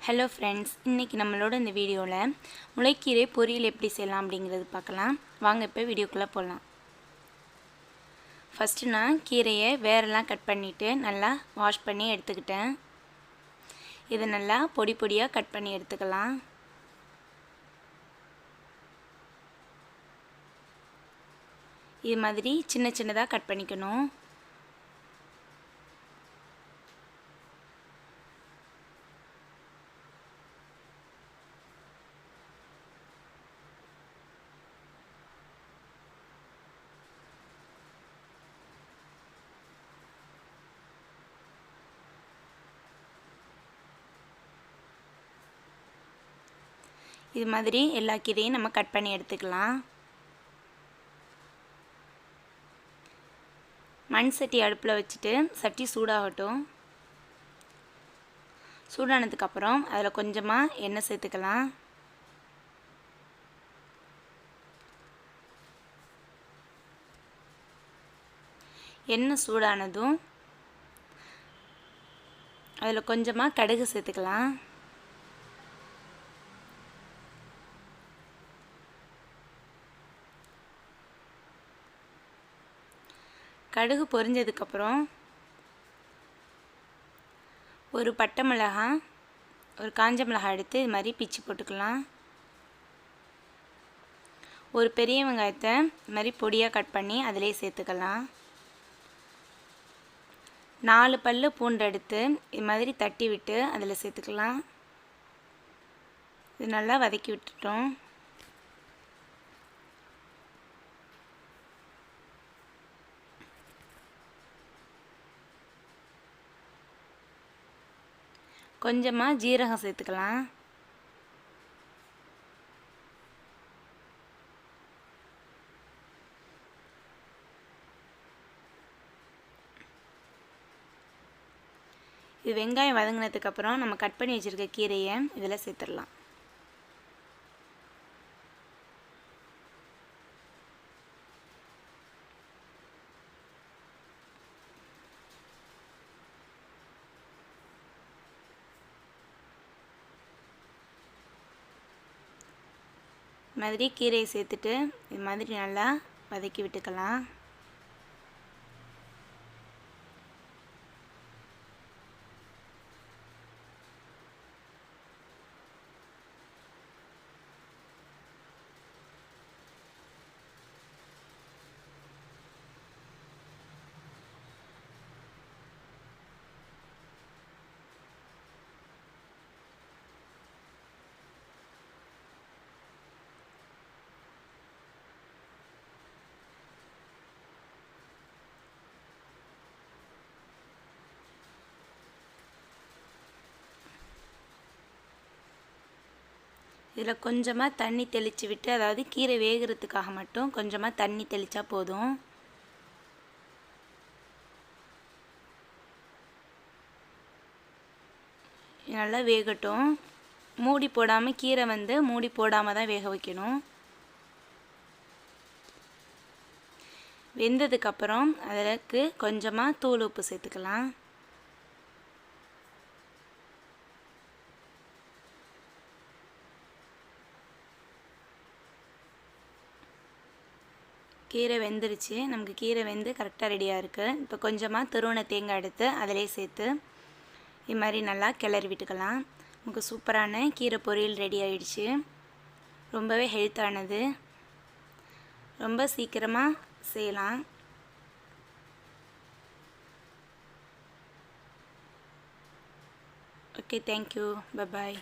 Hello friends, இன்றைக்கி நம்மளோட இந்த வீடியோவில் முளைக்கீரை பொரியல் எப்படி செய்யலாம் அப்படிங்கிறது பார்க்கலாம். வாங்க இப்போ வீடியோக்குள்ளே போகலாம். ஃபஸ்ட்டு நான் கீரையை வேரெல்லாம் கட் பண்ணிவிட்டு நல்லா வாஷ் பண்ணி எடுத்துக்கிட்டேன். இதை நல்லா பொடி பொடியாக கட் பண்ணி எடுத்துக்கலாம். இது மாதிரி சின்ன சின்னதாக கட் பண்ணிக்கணும். இது மாதிரி எல்லா கீரையும் நம்ம கட் பண்ணி எடுத்துக்கலாம். மண் சட்டி அடுப்பில் வச்சுட்டு சட்டி சூடாகட்டும். சூடானதுக்கப்புறம் அதில் கொஞ்சமாக எண்ணெய் சேர்த்துக்கலாம். எண்ணெய் சூடானதும் அதில் கொஞ்சமாக கடுகு சேர்த்துக்கலாம். கடுகு பொரிஞ்சதுக்கப்புறம் ஒரு பட்டை மிளகாய், ஒரு காஞ்ச மிளகாய் எடுத்து இது மாதிரி பிச்சு போட்டுக்கலாம். ஒரு பெரிய வெங்காயத்தை இது மாதிரி பொடியாக கட் பண்ணி அதிலே சேர்த்துக்கலாம். 4 பல்லு பூண்டு எடுத்து இது மாதிரி தட்டி விட்டு அதில் சேர்த்துக்கலாம். இது நல்லா வதக்கி விட்டுட்டோம். கொஞ்சமாக ஜீரகம் சேர்த்துக்கலாம். இது வெங்காயம் வதங்கினதுக்கப்புறம் நம்ம கட் பண்ணி வச்சுருக்க கீரையை இதில் சேர்த்துடலாம். மாதிரி கீரையை சேர்த்துட்டு இது மாதிரி நல்லா வதக்கி விட்டுக்கலாம். இதில் கொஞ்சமாக தண்ணி தெளித்து விட்டு, அதாவது கீரை வேகிறதுக்காக மட்டும் கொஞ்சமாக தண்ணி தெளித்தா போதும். நல்லா வேகட்டும். மூடி போடாமல், கீரை மூடி போடாமல் தான் வேக வைக்கணும். வெந்ததுக்கப்புறம் அதற்கு கொஞ்சமாக தூள் உப்பு சேர்த்துக்கலாம். கீரை வெந்துருச்சு. நமக்கு கீரை வெந்து கரெக்டாக ரெடியாக இருக்குது. இப்போ கொஞ்சமாக துருவன தேங்காய் எடுத்து அதிலே சேர்த்து இது மாதிரி நல்லா கிளறி விட்டுக்கலாம். நமக்கு சூப்பரான கீரை பொரியல் ரெடி ஆகிடுச்சு. ரொம்பவே ஹெல்த்தானது, ரொம்ப சீக்கிரமாக செய்யலாம். Okay, thank you, bye bye.